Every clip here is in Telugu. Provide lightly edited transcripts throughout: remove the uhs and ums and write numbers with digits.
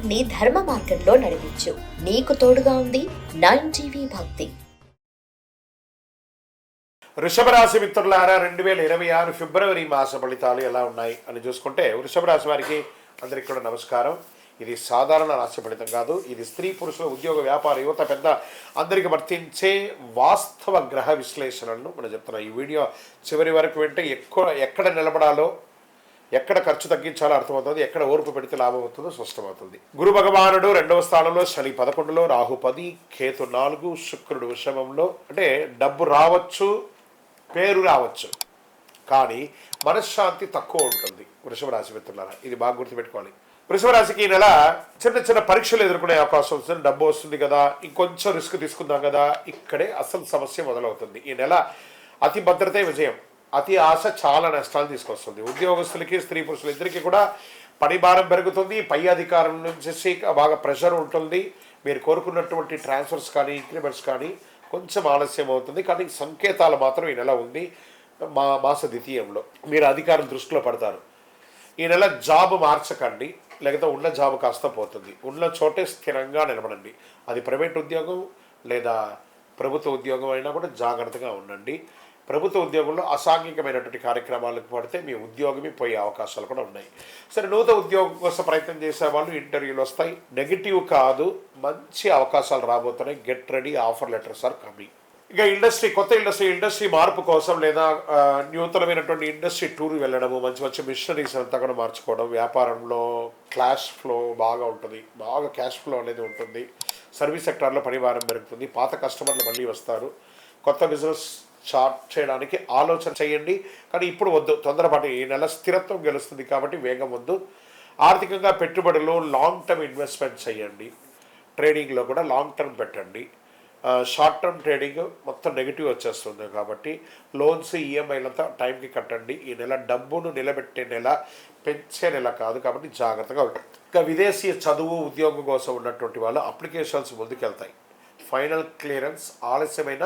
కుటుంబాన్ని ధర్మ మార్గంలో నడిపించు. నీకు తోడుగా ఉంది 9TV భక్తి. వృషభ రాశి మిత్రులారా, 2026 ఫిబ్రవరి మాస ఫలితాలు ఎలా ఉన్నాయి అని చూసుకుంటే, వృషభ రాశి వారికి అందరికీ కూడా నమస్కారం. ఇది సాధారణ రాశి ఫలితం కాదు. ఇది స్త్రీ పురుషుల ఉద్యోగ వ్యాపార యువత పెద్ద అందరికి వర్తించే వాస్తవ గ్రహ విశ్లేషణలను మనం చెప్తున్నాం. ఈ వీడియో చివరి వరకు వింటే ఎక్కడ నిలబడాలో, ఎక్కడ ఖర్చు తగ్గించాలో అర్థమవుతుంది, ఎక్కడ ఓర్పు పెడితే లాభం అవుతుందో స్పష్టమవుతుంది. గురు భగవానుడు 2వ స్థానంలో, శని 11లో, రాహు 10, కేతు 4, శుక్రుడు వృషభంలో. అంటే డబ్బు రావచ్చు, పేరు రావచ్చు, కానీ మనశ్శాంతి తక్కువ ఉంటుంది. వృషభ రాశి మిత్రులారా, ఇది బాగా గుర్తుపెట్టుకోవాలి. వృషభ రాశికి ఈ నెల చిన్న చిన్న పరీక్షలు ఎదుర్కొనే అవకాశం వస్తుంది. డబ్బు వస్తుంది కదా, ఇంకొంచెం రిస్క్ తీసుకుందాం కదా, ఇక్కడే అసలు సమస్య మొదలవుతుంది. ఈ నెల అతి భద్రతే విజయం, అతి ఆశ చాలా నష్టాలు తీసుకొస్తుంది. ఉద్యోగస్తులకి, స్త్రీ పురుషులు ఇద్దరికి కూడా పని భారం పెరుగుతుంది. పై అధికారం నుంచి బాగా ప్రెషర్ ఉంటుంది. మీరు కోరుకున్నటువంటి ట్రాన్స్ఫర్స్ కానీ, ఇంక్రిమెంట్స్ కానీ కొంచెం ఆలస్యం అవుతుంది, కానీ సంకేతాలు మాత్రం ఈ నెల ఉంది. మాస ద్వితీయంలో మీరు అధికారం దృష్టిలో పడతారు. ఈ నెల జాబ్ మార్చకండి, లేకపోతే ఉన్న జాబ్ కాస్త పోతుంది. ఉన్న చోటే స్థిరంగా నిలబడండి. అది ప్రైవేట్ ఉద్యోగం లేదా ప్రభుత్వ ఉద్యోగం అయినా కూడా జాగ్రత్తగా ఉండండి. ప్రభుత్వ ఉద్యోగంలో అసాంఘికమైనటువంటి కార్యక్రమాలకు పడితే మీ ఉద్యోగమే పోయే అవకాశాలు కూడా ఉన్నాయి. సరే, నూతన ఉద్యోగం కోసం ప్రయత్నం చేసే వాళ్ళు ఇంటర్వ్యూలు వస్తాయి. నెగిటివ్ కాదు, మంచి అవకాశాలు రాబోతున్నాయి. Get ready, offer letters are coming. ఇక కొత్త ఇండస్ట్రీ మార్పు కోసం లేదా నూతనమైనటువంటి ఇండస్ట్రీ టూర్ వెళ్ళడము, మంచి మిషనరీస్ అంతా కూడా మార్చుకోవడం, వ్యాపారంలో క్యాష్ ఫ్లో బాగా ఉంటుంది, బాగా క్యాష్ ఫ్లో అనేది ఉంటుంది. సర్వీస్ సెక్టార్లో పనిభారం పెరుగుతుంది. పాత కస్టమర్లు మళ్ళీ వస్తారు. కొత్త బిజినెస్ స్టార్ట్ చేయడానికి ఆలోచన చేయండి, కానీ ఇప్పుడు వద్దు, తొందరపాటు. ఈ నెల స్థిరత్వం గెలుస్తుంది కాబట్టి వేగం వద్దు. ఆర్థికంగా పెట్టుబడులు, లాంగ్ టర్మ్ ఇన్వెస్ట్మెంట్ చేయండి. ట్రేడింగ్లో కూడా లాంగ్ టర్మ్ పెట్టండి. షార్ట్ టర్మ్ ట్రేడింగ్ మొత్తం నెగిటివ్ వచ్చేస్తుంది కాబట్టి లోన్స్, ఈఎంఐలంతా టైంకి కట్టండి. ఈ నెల డబ్బును నిలబెట్టే నెల, పెంచే నెల కాదు కాబట్టి జాగ్రత్తగా ఉంటుంది. ఇంకా విదేశీ చదువు, ఉద్యోగం కోసం ఉన్నటువంటి వాళ్ళు అప్లికేషన్స్ ముందుకెళ్తాయి. ఫైనల్ క్లియరెన్స్ ఆలస్యమైన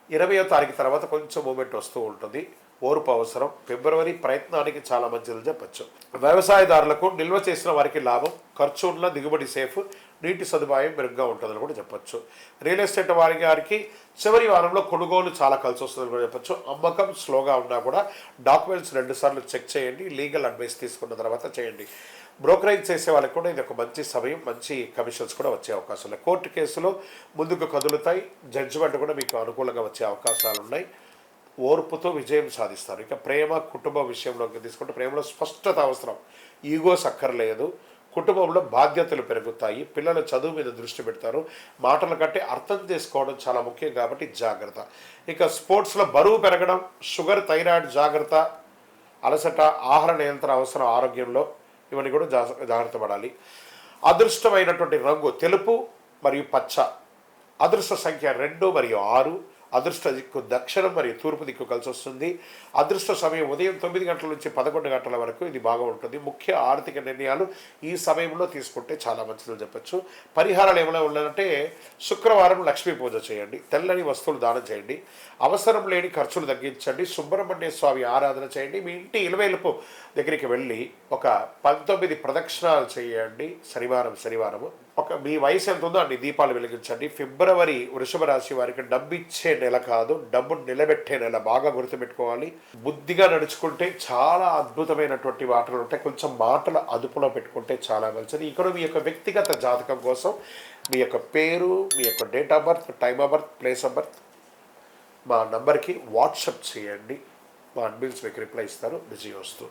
20వ తారీఖు తర్వాత కొంచెం మూమెంట్ వస్తూ ఉంటుంది. ఓర్పు అవసరం. ఫిబ్రవరి ప్రయత్నానికి చాలా మంచిది చెప్పచ్చు. వ్యవసాయదారులకు నిల్వ చేసిన వారికి లాభం, ఖర్చు ఉన్న దిగుబడి సేఫ్, నీటి సదుపాయం మెరుగ్గా ఉంటుందని కూడా చెప్పచ్చు. రియల్ ఎస్టేట్ వారికి చివరి వారంలో కొనుగోలు చాలా కలిసి వస్తుందని కూడా చెప్పచ్చు. అమ్మకం స్లోగా ఉన్నా కూడా డాక్యుమెంట్స్ 2 సార్లు చెక్ చేయండి. లీగల్ అడ్వైస్ తీసుకున్న తర్వాత చేయండి. బ్రోకరేజ్ చేసే వాళ్ళకి కూడా ఇది ఒక మంచి సమయం, మంచి కమిషన్స్ కూడా వచ్చే అవకాశాలు ఉన్నాయి. కోర్టు కేసులో ముందుకు కదులుతాయి. జడ్జిమెంట్ కూడా మీకు అనుకూలంగా వచ్చే అవకాశాలు ఉన్నాయి. ఓర్పుతో విజయం సాధిస్తారు. ఇక ప్రేమ, కుటుంబ విషయంలోకి తీసుకుంటే ప్రేమలో స్పష్టత అవసరం, ఈగోస్ అక్కర్లేదు. కుటుంబంలో బాధ్యతలు పెరుగుతాయి. పిల్లల చదువు మీద దృష్టి పెడతారు. మాటల కంటే అర్థం చేసుకోవడం చాలా ముఖ్యం కాబట్టి జాగ్రత్త. ఇక స్పోర్ట్స్లో బరువు పెరగడం, షుగర్, థైరాయిడ్ జాగ్రత్త, అలసట, ఆహార నియంత్రణ అవసరం ఆరోగ్యంలో. ఇవన్నీ కూడా జాగ్రత్త పడాలి. అదృష్టమైనటువంటి రంగు తెలుపు మరియు పచ్చ. అదృష్ట సంఖ్య 2 మరియు 6. అదృష్ట దిక్కు దక్షిణం మరియు తూర్పు దిక్కు కలిసి వస్తుంది. అదృష్ట సమయం ఉదయం 9 గంటల నుంచి 11 గంటల వరకు ఇది బాగా ఉంటుంది. ముఖ్య ఆర్థిక నిర్ణయాలు ఈ సమయంలో తీసుకుంటే చాలా మంచిదని చెప్పచ్చు. పరిహారాలు ఏమైనా ఉన్నాయంటే, శుక్రవారం లక్ష్మీ పూజ చేయండి. తెల్లని వస్తువులు దానం చేయండి. అవసరం లేని ఖర్చులు తగ్గించండి. సుబ్రహ్మణ్య స్వామి ఆరాధన చేయండి. మీ ఇంటి ఇలవేలుపు దగ్గరికి వెళ్ళి ఒక 19 ప్రదక్షిణాలు చేయండి. శనివారము మీ వయసు ఎంత ఉందో అన్ని దీపాలు వెలిగించండి. ఫిబ్రవరి వృషభ రాశి వారికి డబ్బు ఇచ్చే నెల కాదు, డబ్బు నిలబెట్టే నెల. బాగా గుర్తుపెట్టుకోవాలి. బుద్ధిగా నడుచుకుంటే చాలా అద్భుతమైనటువంటి మాటలు ఉంటాయి. కొంచెం మాటలు అదుపులో పెట్టుకుంటే చాలా మంచిది. ఇక్కడ మీ యొక్క వ్యక్తిగత జాతకం కోసం మీ యొక్క పేరు, మీ యొక్క date of birth, time of birth, place of birth మా నంబర్కి వాట్సాప్ చేయండి. మా అడ్మిన్స్ మీకు రిప్లై ఇస్తారు. బిజీ వస్తూ